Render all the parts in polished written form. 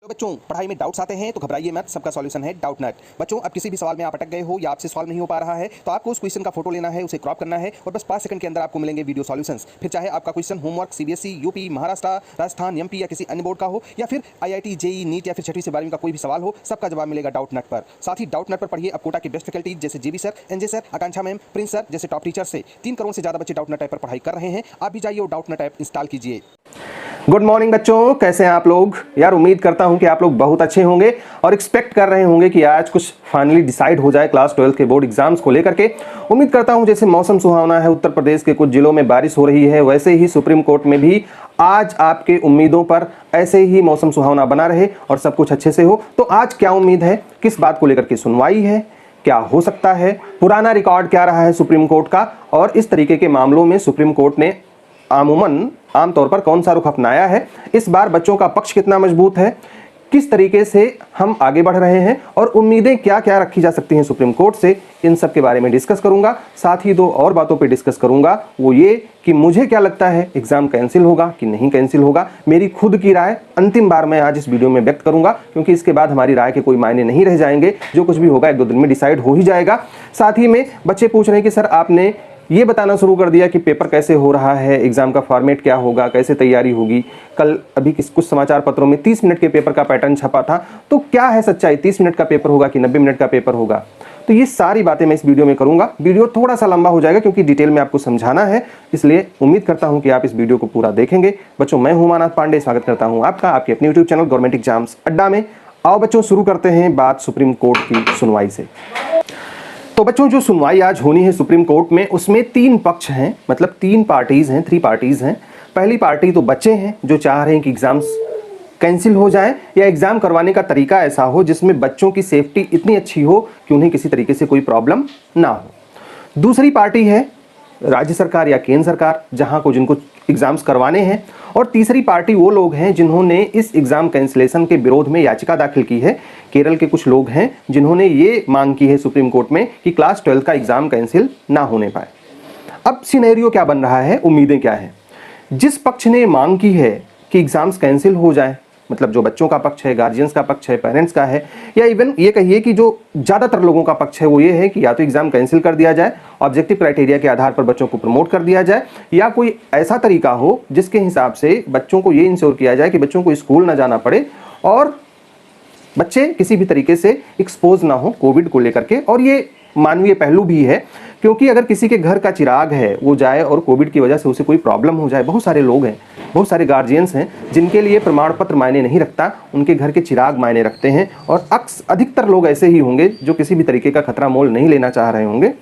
तो बच्चों, पढ़ाई में डाउट्स आते हैं तो घबराइए मत, सबका सॉल्यूशन है डाउटनट। बच्चों, अब किसी भी सवाल में आप अटक गए हो या आपसे सॉल्व नहीं हो पा रहा है तो आपको उस क्वेश्चन का फोटो लेना है, उसे क्रॉप करना है और बस 5 सेकंड के अंदर आपको मिलेंगे वीडियो सॉल्यूशंस। फिर चाहे आपका question homework CBSE, UP, Maharashtra, Rajasthan, MP या किसी अन्य बोर्ड का हो, या फिर आईआईटी, जेई, नीट या फिर 6वीं से 12वीं का कोई भी सवाल हो, सबका जवाब मिलेगा डाउटनट पर। साथ ही डाउटनट पर पढ़िए अब कोटा की बेस्ट फैकल्टी जैसे जीबी सर, एनजे सर, आकांक्षा मैम, प्रिंस सर जैसे टॉप टीचर से 3 करोड़ से ज्यादा बच्चे डाउटनट ऐप पर पढ़ाई कर रहे हैं। आप भी जाइए और डाउटनट ऐप इंस्टॉल कीजिए। गुड मॉर्निंग बच्चों, कैसे हैं आप लोग। यार उम्मीद करता हूं कि आप लोग बहुत अच्छे होंगे और एक्सपेक्ट कर रहे होंगे कि आज कुछ फाइनली डिसाइड हो जाए क्लास 12 के बोर्ड एग्जाम्स को लेकर के। उम्मीद करता हूं जैसे मौसम सुहावना है, उत्तर प्रदेश के कुछ जिलों में बारिश हो रही है, वैसे ही सुप्रीम कोर्ट में भी आज आपके उम्मीदों पर ऐसे ही मौसम सुहावना बना रहे और सब कुछ अच्छे से हो। तो आज क्या उम्मीद है, किस बात को लेकर के सुनवाई है, क्या हो सकता है, पुराना रिकॉर्ड क्या रहा है सुप्रीम कोर्ट का, और इस तरीके के मामलों में सुप्रीम कोर्ट ने आमतौर पर कौन सा रुख अपनाया है, इस बार बच्चों का पक्ष कितना मजबूत है, किस तरीके से हम आगे बढ़ रहे हैं और उम्मीदें क्या क्या रखी जा सकती हैं सुप्रीम कोर्ट से, इन सब के बारे में डिस्कस करूंगा। साथ ही 2 और बातों पे डिस्कस करूंगा, वो ये कि मुझे क्या लगता है एग्जाम कैंसिल होगा कि नहीं कैंसिल होगा। मेरी खुद की राय अंतिम बार मैं आज इस वीडियो में व्यक्त करूंगा, क्योंकि इसके बाद हमारी राय के कोई मायने नहीं रह जाएंगे, जो कुछ भी होगा 1-2 दिन में डिसाइड हो ही जाएगा। साथ ही में बच्चे पूछ रहे हैं कि सर आपने ये बताना शुरू कर दिया कि पेपर कैसे हो रहा है, एग्जाम का फॉर्मेट क्या होगा, कैसे तैयारी होगी। कल अभी कुछ समाचार पत्रों में 30 मिनट के पेपर का पैटर्न छपा था, तो क्या है सच्चाई, 30 मिनट का पेपर होगा कि 90 मिनट का पेपर होगा। तो ये सारी बातें मैं इस वीडियो में करूंगा। वीडियो थोड़ा सा लंबा हो जाएगा क्योंकि डिटेल में आपको समझाना है, इसलिए उम्मीद करता हूं कि आप इस वीडियो को पूरा देखेंगे। बच्चों, मैं हूं उमानाथ पांडे, स्वागत करता हूं आपका आपके अपने यूट्यूब चैनल गवर्नमेंट एग्जाम्स अड्डा में। आओ बच्चों, शुरू करते हैं बात सुप्रीम कोर्ट की सुनवाई से। तो बच्चों, जो सुनवाई आज होनी है सुप्रीम कोर्ट में, उसमें 3 पक्ष हैं, मतलब 3 पार्टीज हैं, 3 पार्टीज हैं। पहली पार्टी तो बच्चे हैं जो चाह रहे हैं कि एग्जाम्स कैंसिल हो जाएं या एग्जाम करवाने का तरीका ऐसा हो जिसमें बच्चों की सेफ्टी इतनी अच्छी हो कि उन्हें किसी तरीके से कोई प्रॉब्लम ना हो। दूसरी पार्टी है राज्य सरकार या केंद्र सरकार, जहां को जिनको एग्जाम्स करवाने हैं। और तीसरी पार्टी वो लोग हैं जिन्होंने इस एग्जाम कैंसिलेशन के विरोध में याचिका दाखिल की है। केरल के कुछ लोग हैं जिन्होंने ये मांग की है सुप्रीम कोर्ट में कि क्लास 12 का एग्जाम कैंसिल ना होने पाए। अब सिनेरियो क्या बन रहा है, उम्मीदें क्या है। जिस पक्ष ने मांग की है कि एग्जाम्स कैंसिल हो जाए, मतलब जो बच्चों का पक्ष है, गार्जियंस का पक्ष है, पेरेंट्स का है, या इवन ये कहिए कि जो ज़्यादातर लोगों का पक्ष है, वो ये है कि या तो एग्जाम कैंसिल कर दिया जाए, ऑब्जेक्टिव क्राइटेरिया के आधार पर बच्चों को प्रमोट कर दिया जाए, या कोई ऐसा तरीका हो जिसके हिसाब से बच्चों को ये इंश्योर किया जाए कि बच्चों को स्कूल ना जाना पड़े और बच्चे किसी भी तरीके से एक्सपोज ना हो कोविड को लेकर के। और ये मानवीय पहलू भी है, क्योंकि अगर किसी के घर का चिराग है वो जाए और कोविड की वजह से उसे कोई प्रॉब्लम हो जाए, बहुत सारे लोग हैं, बहुत सारे गार्जियंस हैं जिनके लिए प्रमाण पत्र मायने नहीं रखता, उनके घर के चिराग मायने रखते हैं। और अधिकतर लोग ऐसे ही होंगे जो किसी भी तरीके का खतरा मोल नहीं लेना चाह रहे होंगे।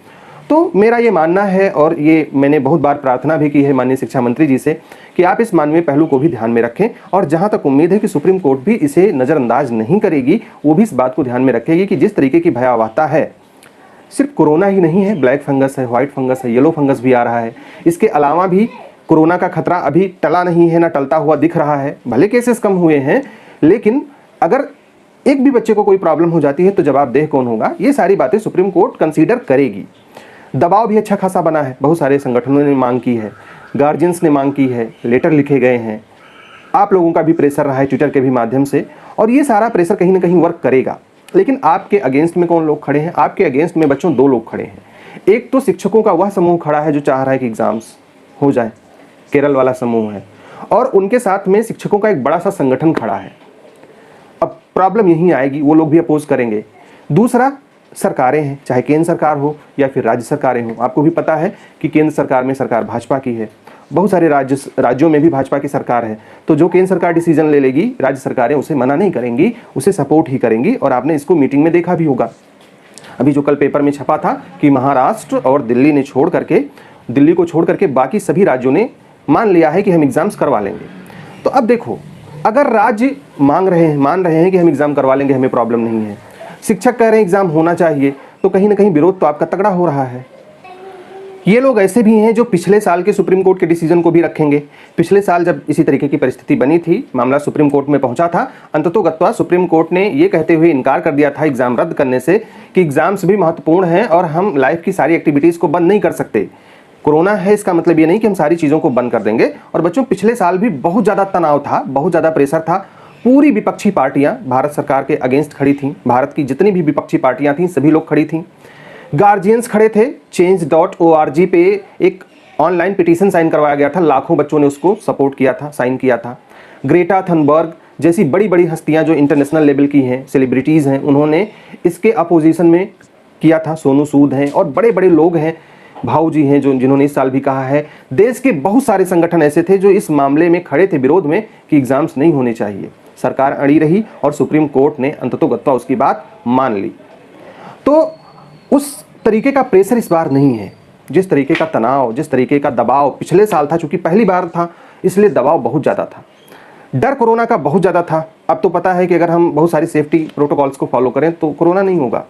तो मेरा ये मानना है, और ये मैंने बहुत बार प्रार्थना भी की है माननीय शिक्षा मंत्री जी से, कि आप इस मानवीय पहलू को भी ध्यान में रखें। और जहां तक उम्मीद है कि सुप्रीम कोर्ट भी इसे नज़रअंदाज नहीं करेगी, वो भी इस बात को ध्यान में रखेगी कि जिस तरीके की भयावहता है, सिर्फ कोरोना ही नहीं है, ब्लैक फंगस है, व्हाइट फंगस है, येलो फंगस भी आ रहा है। इसके अलावा भी कोरोना का खतरा अभी टला नहीं है, ना टलता हुआ दिख रहा है। भले केसेस कम हुए हैं, लेकिन अगर एक भी बच्चे को कोई प्रॉब्लम हो जाती है तो जवाबदेह कौन होगा, ये सारी बातें सुप्रीम कोर्ट कंसीडर करेगी। दबाव भी अच्छा खासा बना है, बहुत सारे संगठनों ने मांग की है, गार्जियंस ने मांग की है, लेटर लिखे गए हैं, आप लोगों का भी प्रेशर रहा है ट्विटर के भी माध्यम से, और ये सारा प्रेशर कहीं ना कहीं वर्क करेगा। लेकिन आपके अगेंस्ट में कौन लोग खड़े हैं? आपके अगेंस्ट में बच्चों 2 लोग खड़े हैं। एक तो शिक्षकों का वह समूह खड़ा है जो चाह रहा है कि एग्जाम्स हो जाए, केरल वाला समूह है, और उनके साथ में शिक्षकों का एक बड़ा सा संगठन खड़ा है। अब प्रॉब्लम यहीं आएगी, वो लोग भी अपोज करेंगे। दूसरा सरकारें हैं, चाहे केंद्र सरकार हो या फिर राज्य सरकारें हो। आपको भी पता है कि केंद्र सरकार में सरकार भाजपा की है, बहुत सारे राज्यों में भी भाजपा की सरकार है। तो जो केंद्र सरकार डिसीजन ले लेगी, राज्य सरकारें उसे मना नहीं करेंगी, उसे सपोर्ट ही करेंगी। और आपने इसको मीटिंग में देखा भी होगा, अभी जो कल पेपर में छपा था कि महाराष्ट्र और दिल्ली को छोड़ करके बाकी सभी राज्यों ने मान लिया है कि हम एग्जाम्स करवा लेंगे। तो अब देखो, अगर राज्य मान रहे हैं कि हम एग्जाम करवा लेंगे, हमें प्रॉब्लम नहीं है, शिक्षक कह रहे हैं एग्जाम होना चाहिए, तो कहीं ना कहीं विरोध तो आपका तगड़ा हो रहा है। ये लोग ऐसे भी हैं जो पिछले साल के सुप्रीम कोर्ट के डिसीजन को भी रखेंगे। पिछले साल जब इसी तरीके की परिस्थिति बनी थी, मामला सुप्रीम कोर्ट में पहुंचा था, अंततोगत्वा सुप्रीम कोर्ट ने ये कहते हुए इनकार कर दिया था एग्जाम रद्द करने से कि एग्जाम्स भी महत्वपूर्ण हैं और हम लाइफ की सारी एक्टिविटीज़ को बंद नहीं कर सकते। कोरोना है, इसका मतलब ये नहीं कि हम सारी चीज़ों को बंद कर देंगे। और बच्चों, पिछले साल भी बहुत ज़्यादा तनाव था, बहुत ज़्यादा प्रेशर था, पूरी विपक्षी पार्टियां भारत सरकार के अगेंस्ट खड़ी थीं। भारत की जितनी भी विपक्षी पार्टियां थीं सभी लोग खड़ी थीं। गार्जियंस खड़े थे। change.org पे एक ऑनलाइन पिटीशन साइन करवाया गया था, लाखों बच्चों ने उसको सपोर्ट किया था, साइन किया था। ग्रेटा थनबर्ग जैसी बड़ी बड़ी हस्तियां जो इंटरनेशनल लेवल की हैं, सेलिब्रिटीज़ हैं, उन्होंने इसके अपोजिशन में किया था। सोनू सूद हैं और बड़े बड़े लोग हैं, भाऊ जी हैं जिन्होंने इस साल भी कहा है। देश के बहुत सारे संगठन ऐसे थे जो इस मामले में खड़े थे विरोध में कि एग्जाम्स नहीं होने चाहिए। सरकार अड़ी रही और सुप्रीम कोर्ट ने अंततोगत्वा उसकी बात मान ली। तो उस तरीके का प्रेशर इस बार नहीं है, जिस तरीके का तनाव, जिस तरीके का दबाव पिछले साल था, चूंकि पहली बार था इसलिए दबाव बहुत ज़्यादा था। डर कोरोना का बहुत ज़्यादा था। अब तो पता है कि अगर हम बहुत सारी सेफ्टी प्रोटोकॉल्स को फॉलो करें तो कोरोना नहीं होगा।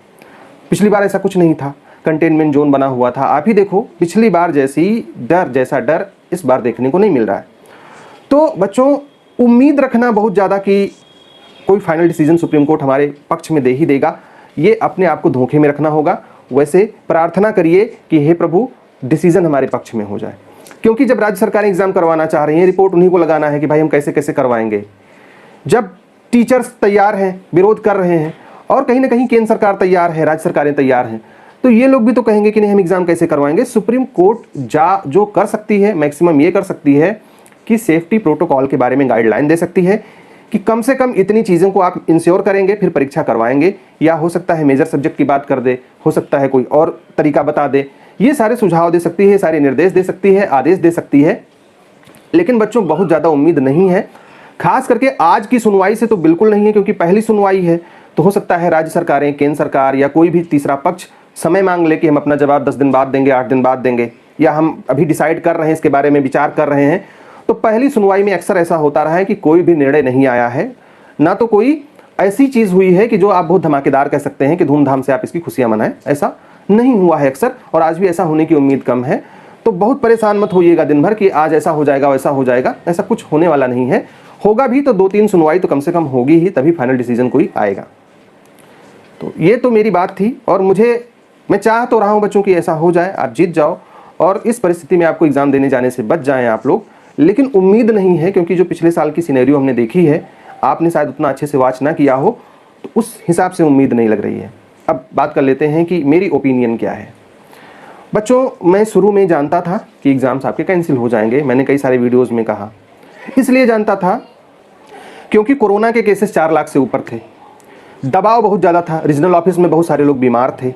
पिछली बार ऐसा कुछ नहीं था, कंटेनमेंट जोन बना हुआ था। आप ही देखो पिछली बार जैसा डर इस बार देखने को नहीं मिल रहा है। तो बच्चों, उम्मीद रखना बहुत ज़्यादा कि कोई फाइनल डिसीजन सुप्रीम कोर्ट हमारे पक्ष में दे ही देगा, ये अपने आप को धोखे में रखना होगा। वैसे प्रार्थना करिए कि हे प्रभु डिसीजन हमारे पक्ष में हो जाए, क्योंकि जब राज्य सरकारें एग्जाम करवाना चाह रही हैं, रिपोर्ट उन्हीं को लगाना है कि भाई हम कैसे कैसे करवाएंगे। जब टीचर्स तैयार हैं, विरोध कर रहे हैं, और कहीं ना कहीं केंद्र सरकार तैयार है, राज्य सरकारें तैयार हैं, तो ये लोग भी तो कहेंगे कि नहीं हम एग्जाम कैसे करवाएंगे। सुप्रीम कोर्ट जो कर सकती है मैक्सिमम ये कर सकती है कि सेफ्टी प्रोटोकॉल के बारे में गाइडलाइन दे सकती है कि कम से कम इतनी चीज़ों को आप इंश्योर करेंगे फिर परीक्षा करवाएंगे, या हो सकता है मेजर सब्जेक्ट की बात कर दे, हो सकता है कोई और तरीका बता दे। ये सारे सुझाव दे सकती है, सारे निर्देश दे सकती है, आदेश दे सकती है। लेकिन बच्चों बहुत ज़्यादा उम्मीद नहीं है, खास करके आज की सुनवाई से तो बिल्कुल नहीं है, क्योंकि पहली सुनवाई है। तो हो सकता है राज्य सरकारें, केंद्र सरकार या कोई भी तीसरा पक्ष समय मांग ले कि हम अपना जवाब 10 दिन बाद देंगे, 8 दिन बाद देंगे, या हम अभी डिसाइड कर रहे हैं, इसके बारे में विचार कर रहे हैं। तो पहली सुनवाई में अक्सर ऐसा होता रहा है कि कोई भी निर्णय नहीं आया है, ना तो कोई ऐसी चीज़ हुई है कि जो आप बहुत धमाकेदार कह सकते हैं कि धूमधाम से आप इसकी खुशियां मनाएं, ऐसा नहीं हुआ है अक्सर, और आज भी ऐसा होने की उम्मीद कम है। तो बहुत परेशान मत होइएगा दिन भर कि आज ऐसा हो जाएगा वैसा हो जाएगा, ऐसा कुछ होने वाला नहीं है। होगा भी तो 2-3 सुनवाई तो कम से कम होगी ही, तभी फाइनल डिसीजन कोई आएगा। तो ये तो मेरी बात थी, और मैं चाह तो रहा हूँ बच्चों की ऐसा हो जाए, आप जीत जाओ और इस परिस्थिति में आपको एग्जाम देने जाने से बच जाएं आप लोग। लेकिन उम्मीद नहीं है, क्योंकि जो पिछले साल की सिनेरियो हमने देखी है, आपने शायद उतना अच्छे से वॉच ना किया हो, तो उस हिसाब से उम्मीद नहीं लग रही है। अब बात कर लेते हैं कि मेरी ओपिनियन क्या है। बच्चों, मैं शुरू में जानता था कि एग्ज़ाम्स आपके कैंसिल हो जाएंगे, मैंने कई सारे वीडियोज़ में कहा। इसलिए जानता था क्योंकि कोरोना के केसेस 4 लाख से ऊपर थे, दबाव बहुत ज़्यादा था, रीजनल ऑफिस में बहुत सारे लोग बीमार थे।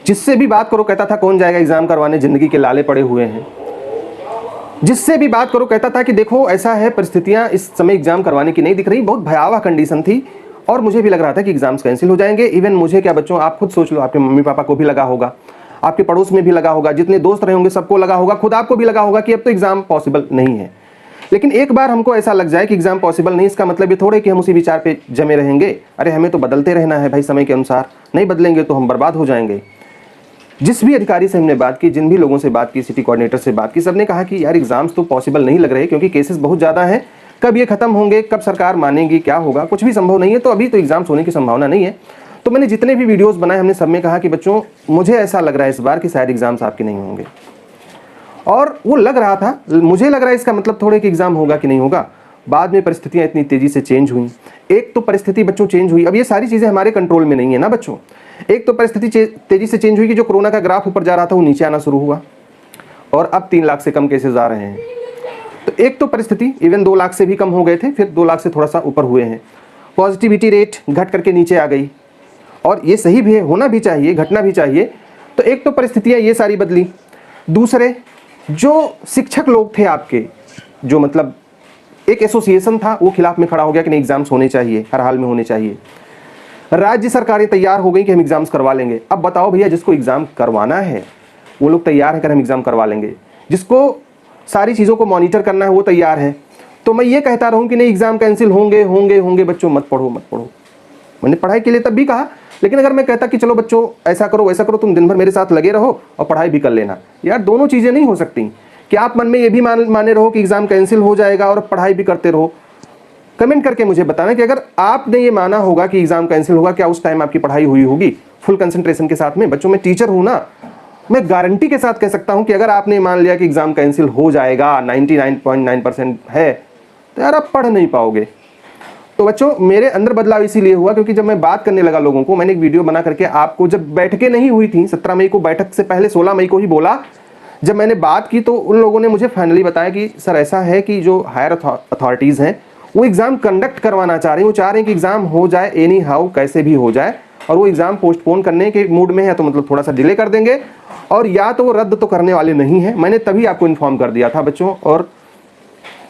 जिससे भी बात करो कहता था कौन जाएगा एग्ज़ाम करवाने, ज़िंदगी के लाले पड़े हुए हैं। जिससे भी बात करो कहता था कि देखो ऐसा है, परिस्थितियां इस समय एग्जाम करवाने की नहीं दिख रही, बहुत भयावह कंडीशन थी, और मुझे भी लग रहा था कि एग्जाम्स कैंसिल हो जाएंगे। इवन मुझे क्या बच्चों, आप खुद सोच लो, आपके मम्मी पापा को भी लगा होगा, आपके पड़ोस में भी लगा होगा, जितने दोस्त रहे होंगे सबको लगा होगा, खुद आपको भी लगा होगा कि अब तो एग्जाम पॉसिबल नहीं है। लेकिन एक बार हमको ऐसा लग जाए कि एग्जाम पॉसिबल नहीं, इसका मतलब ये थोड़े कि हम उसी विचार पे जमे रहेंगे, अरे हमें तो बदलते रहना है भाई समय के अनुसार, नहीं बदलेंगे तो हम बर्बाद हो जाएंगे। जिस भी अधिकारी से हमने बात की, जिन भी लोगों से बात की, सिटी कोऑर्डिनेटर से बात की, सबने कहा कि यार एग्जाम्स तो पॉसिबल नहीं लग रहे, क्योंकि केसेस बहुत ज़्यादा हैं, कब ये खत्म होंगे, कब सरकार मानेगी, क्या होगा, कुछ भी संभव नहीं है। तो अभी तो एग्जाम्स होने की संभावना नहीं है। तो मैंने जितने भी वीडियोस बनाए, हमने सब में कहा कि बच्चों मुझे ऐसा लग रहा है इस बार कि शायद एग्जाम्स आपके नहीं होंगे, और वो लग रहा था, मुझे लग रहा है, इसका मतलब थोड़े कि एग्जाम होगा कि नहीं होगा। बाद में परिस्थितियाँ इतनी तेज़ी से चेंज हुई। एक तो परिस्थिति बच्चों चेंज हुई, अब ये सारी चीज़ें हमारे कंट्रोल में नहीं है ना बच्चों। एक तो परिस्थिति तेज़ी से चेंज हुई कि जो कोरोना का ग्राफ ऊपर जा रहा था वो नीचे आना शुरू हुआ, और अब 3 लाख से कम केसेस आ रहे हैं। तो एक तो परिस्थिति इवन 2 लाख से भी कम हो गए थे, फिर 2 लाख से थोड़ा सा ऊपर हुए हैं। पॉजिटिविटी रेट घट करके नीचे आ गई, और ये सही भी है, होना भी चाहिए, घटना भी चाहिए। तो एक तो परिस्थितियाँ ये सारी बदली। दूसरे, जो शिक्षक लोग थे आपके, जो मतलब एक एसोसिएशन था, वो खिलाफ में खड़ा हो गया कि नहीं एग्जाम्स होने चाहिए, हर हाल में होने चाहिए। राज्य सरकारें तैयार हो गई कि हम एग्जाम्स करवा लेंगे। अब बताओ भैया, जिसको एग्जाम करवाना है वो लोग तैयार है कि हम एग्जाम करवा लेंगे, जिसको सारी चीज़ों को मॉनिटर करना है वो तैयार है। तो मैं ये कहता रहूं कि नहीं एग्जाम कैंसिल होंगे होंगे होंगे, बच्चों मत पढ़ो मत पढ़ो। मैंने पढ़ाई के लिए तब भी कहा, लेकिन अगर मैं कहता कि चलो बच्चों ऐसा करो वैसा करो, तुम दिन भर मेरे साथ लगे रहो और पढ़ाई भी कर लेना, यार दोनों चीज़ें नहीं हो सकती कि आप मन में ये भी माने रहो कि एग्जाम कैंसिल हो जाएगा और पढ़ाई भी करते रहो। कमेंट करके मुझे बताना कि अगर आपने ये माना होगा कि एग्जाम कैंसिल होगा, क्या उस टाइम आपकी पढ़ाई हुई होगी फुल कंसंट्रेशन के साथ में। बच्चों, मैं टीचर हूं ना, मैं गारंटी के साथ कह सकता हूं कि अगर आपने मान लिया कि एग्जाम कैंसिल हो जाएगा, 99.9% है, तो यार आप पढ़ नहीं पाओगे। तो बच्चों मेरे अंदर बदलाव इसीलिए हुआ क्योंकि जब मैं बात करने लगा लोगों को, मैंने एक वीडियो बना करके आपको, जब बैठकें नहीं हुई थी 17 मई को, बैठक से पहले 16 मई को ही बोला, जब मैंने बात की तो उन लोगों ने मुझे फाइनली बताया कि सर ऐसा है कि जो हायर अथॉरिटीज़ हैं वो एग्ज़ाम कंडक्ट करवाना चाह रहे हैं, वो चाह रहे हैं कि एग्ज़ाम हो जाए एनी हाउ, कैसे भी हो जाए, और वो एग्ज़ाम पोस्टपोन करने के मूड में है, तो मतलब थोड़ा सा डिले कर देंगे, और या तो वो रद्द तो करने वाले नहीं हैं। मैंने तभी आपको इन्फॉर्म कर दिया था बच्चों। और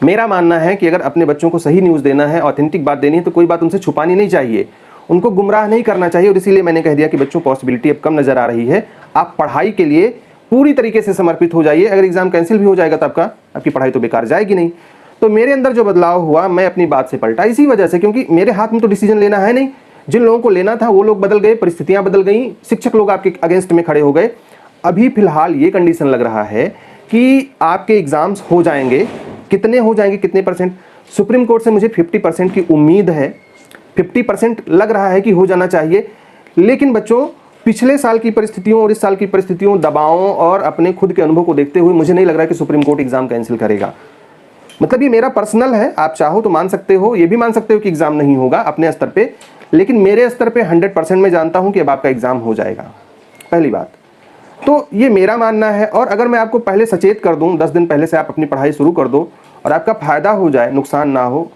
मेरा मानना है कि अगर अपने बच्चों को सही न्यूज़ देना है, ऑथेंटिक बात देनी है, तो कोई बात उनसे छुपानी नहीं चाहिए, उनको गुमराह नहीं करना चाहिए। और इसीलिए मैंने कह दिया कि बच्चों पॉसिबिलिटी अब कम नज़र आ रही है, आप पढ़ाई के लिए पूरी तरीके से समर्पित हो जाइए। अगर एग्ज़ाम कैंसिल भी हो जाएगा तो आपकी पढ़ाई तो बेकार जाएगी नहीं। तो मेरे अंदर जो बदलाव हुआ, मैं अपनी बात से पलटा इसी वजह से, क्योंकि मेरे हाथ में तो डिसीजन लेना है नहीं, जिन लोगों को लेना था वो लोग बदल गए, परिस्थितियां बदल गई, शिक्षक लोग आपके अगेंस्ट में खड़े हो गए। अभी फिलहाल ये कंडीशन लग रहा है कि आपके एग्जाम्स हो जाएंगे। कितने हो जाएंगे, कितने परसेंट? सुप्रीम कोर्ट से मुझे 50% की उम्मीद है, 50% लग रहा है कि हो जाना चाहिए। लेकिन बच्चों पिछले साल की परिस्थितियों और इस साल की परिस्थितियों, दबावों और अपने खुद के अनुभव को देखते हुए मुझे नहीं लग रहा है कि सुप्रीम कोर्ट एग्जाम कैंसिल करेगा। मतलब ये मेरा पर्सनल है, आप चाहो तो मान सकते हो, ये भी मान सकते हो कि एग्जाम नहीं होगा अपने स्तर पे, लेकिन मेरे स्तर पे 100% मैं जानता हूं कि अब आपका एग्जाम हो जाएगा। पहली बात तो ये मेरा मानना है। और अगर मैं आपको पहले सचेत कर दूं, 10 दिन पहले से आप अपनी पढ़ाई शुरू कर दो और आपका फायदा हो जाए, नुकसान ना हो।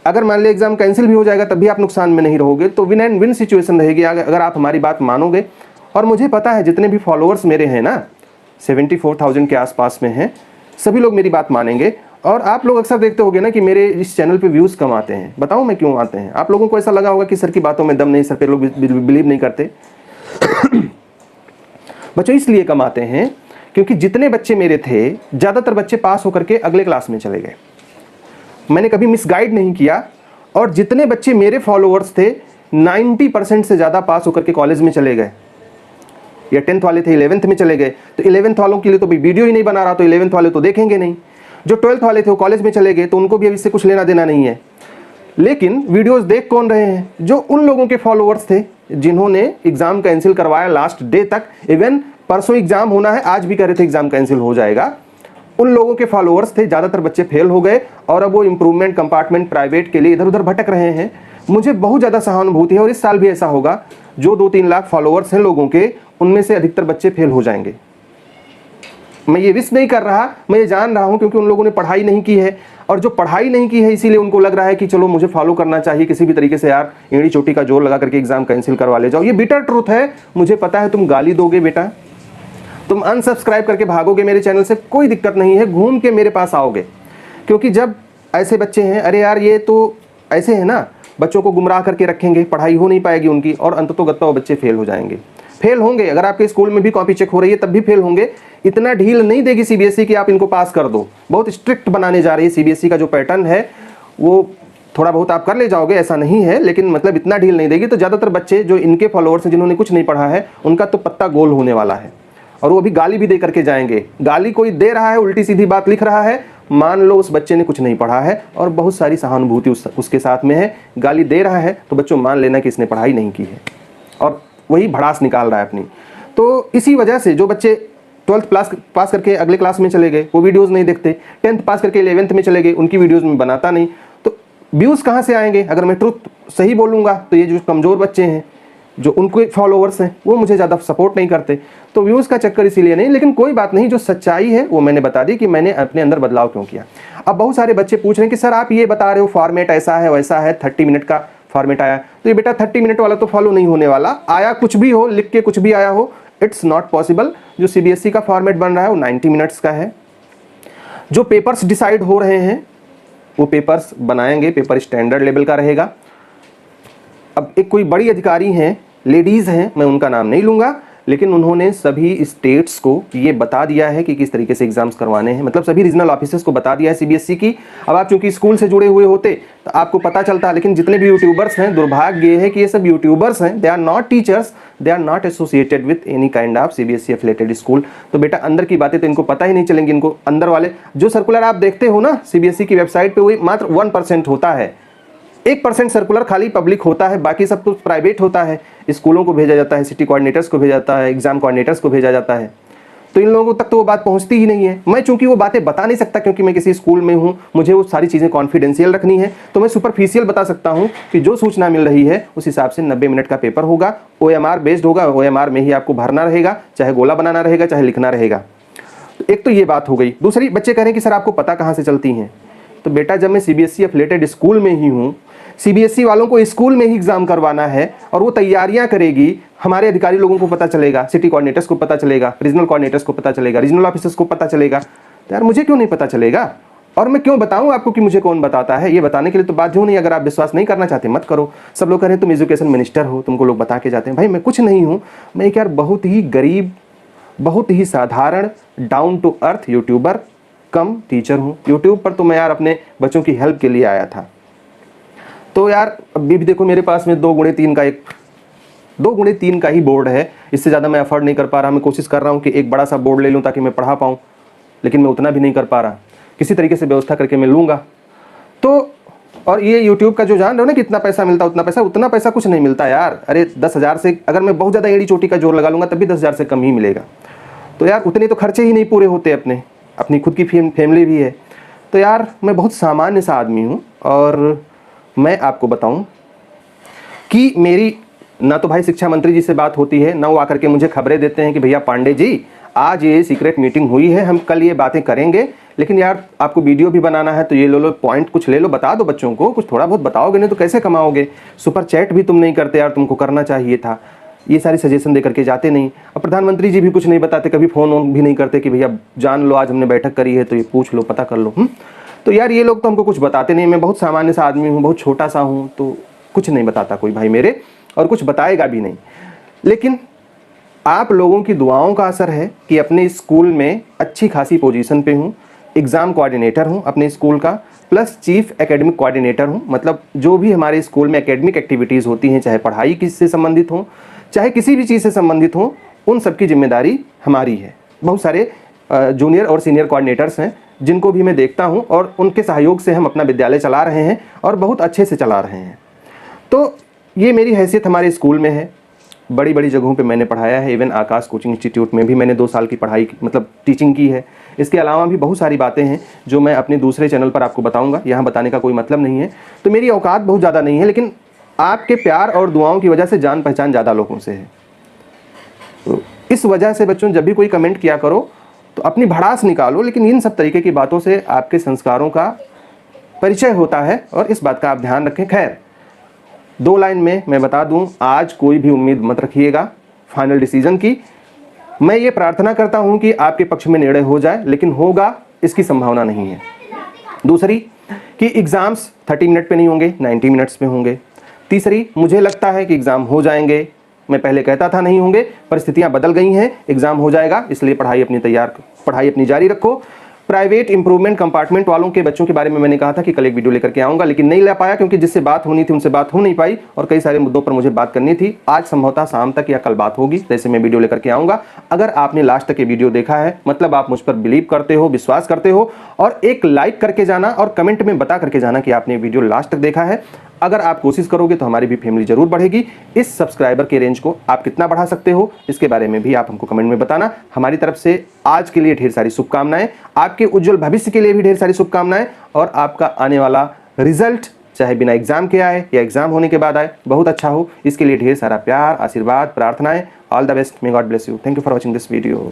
अगर मान लीजिए एग्जाम कैंसिल भी हो जाएगा तब भी आप नुकसान में नहीं रहोगे, तो विन एंड विन सिचुएशन रहेगी अगर आप हमारी बात मानोगे। और मुझे पता है जितने भी फॉलोअर्स मेरे हैं ना, 74,000 के आसपास में हैं, सभी लोग मेरी बात मानेंगे। और आप लोग अक्सर देखते होंगे ना कि मेरे इस चैनल पे व्यूज़ कम आते हैं। बताऊं मैं क्यों आते हैं? आप लोगों को ऐसा लगा होगा कि सर की बातों में दम नहीं, सर पे लोग बिलीव नहीं करते। बच्चों इसलिए कम आते हैं क्योंकि जितने बच्चे मेरे थे, ज़्यादातर बच्चे पास होकर के अगले क्लास में चले गए। मैंने कभी मिसगाइड नहीं किया। और जितने बच्चे मेरे फॉलोअर्स थे, 90% से ज़्यादा पास होकर के कॉलेज में चले गए, या 10th वाले थे 11th में चले गए। तो 11th वालों के लिए तो भाई वीडियो ही नहीं बना रहा, तो 11th वाले तो देखेंगे नहीं। जो 12th वाले थे वो कॉलेज में चले गए, तो उनको भी अब इससे कुछ लेना देना नहीं है। लेकिन वीडियोस देख कौन रहे हैं? जो उन लोगों के फॉलोअर्स थे जिन्होंने एग्जाम कैंसिल करवाया लास्ट डे तक, इवन परसों एग्जाम होना है, आज भी कह रहे थे एग्जाम कैंसिल हो जाएगा, उन लोगों के फॉलोअर्स थे। ज़्यादातर बच्चे फेल हो गए और अब वो इंप्रूवमेंट कंपार्टमेंट प्राइवेट के लिए इधर उधर भटक रहे हैं। मुझे बहुत ज़्यादा सहानुभूति है और इस साल भी ऐसा होगा। जो 2-3 लाख फॉलोअर्स हैं लोगों के, उनमें से अधिकतर बच्चे फेल हो जाएंगे। मैं ये विश नहीं कर रहा, मैं ये जान रहा हूँ, क्योंकि उन लोगों ने पढ़ाई नहीं की है। और जो पढ़ाई नहीं की है इसीलिए उनको लग रहा है कि चलो मुझे फॉलो करना चाहिए किसी भी तरीके से, यार एड़ी चोटी का जोर लगा करके एग्जाम कैंसिल करवा ले जाओ। ये बिटर ट्रूथ है, मुझे पता है। तुम गाली दोगे बेटा, तुम अनसब्सक्राइब करके भागोगे मेरे चैनल से, कोई दिक्कत नहीं है, घूम के मेरे पास आओगे। क्योंकि जब ऐसे बच्चे हैं, अरे यार ये तो ऐसे है ना, बच्चों को गुमराह करके रखेंगे, पढ़ाई हो नहीं पाएगी उनकी, और अंततोगत्वा वो बच्चे फेल हो जाएंगे। फेल होंगे, अगर आपके स्कूल में भी कॉपी चेक हो रही है तब भी फेल होंगे। इतना ढील नहीं देगी सीबीएसई कि आप इनको पास कर दो। बहुत स्ट्रिक्ट बनाने जा रही है सीबीएसई का जो पैटर्न है, वो थोड़ा बहुत आप कर ले जाओगे, ऐसा नहीं है, लेकिन मतलब इतना ढील नहीं देगी। तो ज़्यादातर बच्चे जो इनके फॉलोअर्स हैं, जिन्होंने कुछ नहीं पढ़ा है, उनका तो पत्ता गोल होने वाला है। और वो अभी गाली भी दे करके जाएंगे। गाली कोई दे रहा है, उल्टी सीधी बात लिख रहा है, मान लो उस बच्चे ने कुछ नहीं पढ़ा है और बहुत सारी सहानुभूति उसके साथ में है। गाली दे रहा है तो बच्चों मान लेना कि इसने पढ़ाई नहीं की है और वही भड़ास निकाल रहा है अपनी। तो इसी वजह से जो बच्चे 12th पास करके अगले क्लास में चले गए, वो वीडियोस नहीं देखते। 10th पास करके 11th में चले गए, उनकी वीडियोस में बनाता नहीं। तो व्यूज़ कहाँ से आएंगे? अगर मैं ट्रुथ सही बोलूँगा तो ये जो कमज़ोर बच्चे हैं, जो उनके फॉलोअर्स हैं, वो मुझे ज़्यादा सपोर्ट नहीं करते। तो व्यूज़ का चक्कर इसीलिए नहीं, लेकिन कोई बात नहीं, जो सच्चाई है वो मैंने बता दी कि मैंने अपने अंदर बदलाव क्यों किया। अब बहुत सारे बच्चे पूछ रहे हैं कि सर आप ये बता रहे हो फॉर्मेट ऐसा है वैसा है, 30 मिनट का फॉर्मेट आया। तो ये बेटा 30 मिनट वाला तो फॉलो नहीं होने वाला। आया कुछ भी हो, लिख के कुछ भी आया हो, इट्स नॉट पॉसिबल। जो सीबीएसई का फॉर्मेट बन रहा है वो 90 मिनट्स का है। जो पेपर्स डिसाइड हो रहे हैं वो पेपर्स बनाएंगे, पेपर स्टैंडर्ड लेवल का रहेगा। अब एक कोई बड़ी अधिकारी हैं, लेडीज़ हैं, मैं उनका नाम नहीं लूँगा, लेकिन उन्होंने सभी स्टेट्स को ये बता दिया है कि किस तरीके से एग्जाम्स करवाने हैं। मतलब सभी रीजनल ऑफिसर्स को बता दिया है सीबीएसई की। अब आप चूंकि स्कूल से जुड़े हुए होते तो आपको पता चलता है, लेकिन जितने भी यूट्यूबर्स हैं, दुर्भाग्य ये है कि ये सब यूट्यूबर्स हैं, they are not teachers, they are not associated with any kind of CBSE affiliated school. तो बेटा अंदर की बातें तो इनको पता ही नहीं चलेंगी। इनको अंदर वाले जो सर्कुलर आप देखते हो ना सीबीएसई की वेबसाइट पर, वही मात्र 1% होता है। 1% सर्कुलर खाली पब्लिक होता है, बाकी सब कुछ प्राइवेट होता है। स्कूलों को भेजा जाता है, सिटी कोऑर्डिनेटर्स को भेजा जाता है, एग्जाम कोऑर्डिनेटर्स को भेजा जाता है। तो इन लोगों तक तो वो बात पहुंचती ही नहीं है। मैं चूंकि वो बातें बता नहीं सकता क्योंकि मैं किसी स्कूल में हूं, मुझे वो सारी चीज़ें कॉन्फिडेंशियल रखनी है, तो मैं सुपरफिशियल बता सकता हूं कि जो सूचना मिल रही है उस हिसाब से 90 मिनट का पेपर होगा, OMR बेस्ड होगा, OMR में ही आपको भरना रहेगा, चाहे गोला बनाना रहेगा चाहे लिखना रहेगा। एक तो ये बात हो गई। दूसरी, बच्चे कह रहे हैं कि सर आपको पता कहाँ से चलती हैं। तो बेटा जब मैं CBSE एफिलेटेड स्कूल में ही हूँ, CBSE वालों को स्कूल में ही एग्जाम करवाना है और वो तैयारियां करेगी, हमारे अधिकारी लोगों को पता चलेगा, सिटी कोऑर्डिनेटर्स को पता चलेगा, रीजनल कोऑर्डिनेटर्स को पता चलेगा, रीजनल ऑफिसर्स को पता चलेगा, तो यार मुझे क्यों नहीं पता चलेगा? और मैं क्यों बताऊं आपको कि मुझे कौन बताता है? ये बताने के लिए तो बाध्य हूं नहीं। अगर आप विश्वास नहीं करना चाहते मत करो। सब लोग कह रहे हैं तुम एजुकेशन मिनिस्टर हो, तुमको लोग बता के जाते हैं। भाई मैं कुछ नहीं हूं, मैं एक यार बहुत ही गरीब, बहुत ही साधारण, down to earth YouTuber cum teacher हूँ। यूट्यूब पर तो मैं यार अपने बच्चों की हेल्प के लिए आया था। तो यार अभी भी देखो मेरे पास में 2x3 का ही बोर्ड है, इससे ज़्यादा मैं अफोर्ड नहीं कर पा रहा। मैं कोशिश कर रहा हूँ कि एक बड़ा सा बोर्ड ले लूँ ताकि मैं पढ़ा पाऊँ, लेकिन मैं उतना भी नहीं कर पा रहा। किसी तरीके से व्यवस्था करके मैं लूँगा। तो और ये यूट्यूब का जो जान रहे हो ना कि इतना पैसा मिलता, उतना पैसा कुछ नहीं मिलता यार। अरे 10,000 से अगर मैं बहुत ज़्यादा एड़ी चोटी का जोर लगा लूँगा तब भी 10,000 से कम ही मिलेगा। तो यार उतने तो खर्चे ही नहीं पूरे होते अपनी खुद की फैमिली भी है। तो यार मैं बहुत सामान्य सा आदमी हूँ और मैं आपको बताऊं कि मेरी ना तो भाई शिक्षा मंत्री जी से बात होती है, ना वो आकर के मुझे खबरें देते हैं कि भैया पांडे जी आज ये सीक्रेट मीटिंग हुई है, हम कल ये बातें करेंगे, लेकिन यार आपको वीडियो भी बनाना है तो ये लो पॉइंट कुछ ले लो, बता दो बच्चों को, कुछ थोड़ा बहुत बताओगे नहीं तो कैसे कमाओगे? सुपर चैट भी तुम नहीं करते यार, तुमको करना चाहिए था। ये सारी सजेशन दे करके जाते नहीं। और प्रधानमंत्री जी भी कुछ नहीं बताते, कभी फ़ोन भी नहीं करते कि भैया जान लो आज हमने बैठक करी है तो ये पूछ लो, पता कर लो। तो यार ये लोग तो हमको कुछ बताते नहीं। मैं बहुत सामान्य सा आदमी हूँ, बहुत छोटा सा हूँ, तो कुछ नहीं बताता कोई भाई मेरे, और कुछ बताएगा भी नहीं। लेकिन आप लोगों की दुआओं का असर है कि अपने स्कूल में अच्छी खासी पोजीशन पे हूँ, एग्ज़ाम कोऑर्डिनेटर हूँ अपने स्कूल का, प्लस चीफ एकेडमिक कोऑर्डिनेटर हूँ। मतलब जो भी हमारे स्कूल में एकेडमिक एक्टिविटीज़ होती हैं, चाहे पढ़ाई किससे संबंधित हो, चाहे किसी भी चीज़ से संबंधित हो, उन सब की जिम्मेदारी हमारी है। बहुत सारे जूनियर और सीनियर कोऑर्डिनेटर्स हैं जिनको भी मैं देखता हूं और उनके सहयोग से हम अपना विद्यालय चला रहे हैं और बहुत अच्छे से चला रहे हैं। तो ये मेरी हैसियत हमारे स्कूल में है। बड़ी बड़ी जगहों पे मैंने पढ़ाया है, इवन आकाश कोचिंग इंस्टीट्यूट में भी मैंने 2 साल की पढ़ाई मतलब टीचिंग की है। इसके अलावा भी बहुत सारी बातें हैं जो मैं अपने दूसरे चैनल पर आपको बताऊँगा, यहाँ बताने का कोई मतलब नहीं है। तो मेरी औकात बहुत ज़्यादा नहीं है, लेकिन आपके प्यार और दुआओं की वजह से जान पहचान ज़्यादा लोगों से है। तो इस वजह से बच्चों जब भी कोई कमेंट किया करो तो अपनी भड़ास निकालो, लेकिन इन सब तरीके की बातों से आपके संस्कारों का परिचय होता है और इस बात का आप ध्यान रखें। खैर 2 लाइन में मैं बता दूं, आज कोई भी उम्मीद मत रखिएगा फाइनल डिसीजन की। मैं ये प्रार्थना करता हूं कि आपके पक्ष में निर्णय हो जाए, लेकिन होगा इसकी संभावना नहीं है। दूसरी कि एग्ज़ाम्स 30 मिनट पे नहीं होंगे, 90 मिनट्स में होंगे। तीसरी, मुझे लगता है कि एग्ज़ाम हो जाएंगे। मैं पहले कहता था नहीं होंगे, परिस्थितियां बदल गई हैं, एग्ज़ाम हो जाएगा, इसलिए पढ़ाई अपनी जारी रखो। प्राइवेट इंप्रूवमेंट कंपार्टमेंट वालों के बच्चों के बारे में मैंने कहा था कि कल एक वीडियो लेकर के आऊँगा, लेकिन नहीं ला पाया क्योंकि जिससे बात होनी थी उनसे बात हो नहीं पाई और कई सारे मुद्दों पर मुझे बात करनी थी। आज संभवतः शाम तक या कल बात होगी, जैसे मैं वीडियो लेकर के आऊँगा। अगर आपने लास्ट तक ये वीडियो देखा है मतलब आप मुझ पर बिलीव करते हो, विश्वास करते हो, और एक लाइक करके जाना और कमेंट में बता करके जाना कि आपने वीडियो लास्ट तक देखा है। अगर आप कोशिश करोगे तो हमारी भी फैमिली जरूर बढ़ेगी। इस सब्सक्राइबर के रेंज को आप कितना बढ़ा सकते हो इसके बारे में भी आप हमको कमेंट में बताना। हमारी तरफ से आज के लिए ढेर सारी शुभकामनाएं, आपके उज्जवल भविष्य के लिए भी ढेर सारी शुभकामनाएं, और आपका आने वाला रिजल्ट चाहे बिना एग्जाम के आए या एग्जाम होने के बाद आए बहुत अच्छा हो, इसके लिए ढेर सारा प्यार, आशीर्वाद, प्रार्थनाएं। All the best, may God bless you. Thank you for watching this video.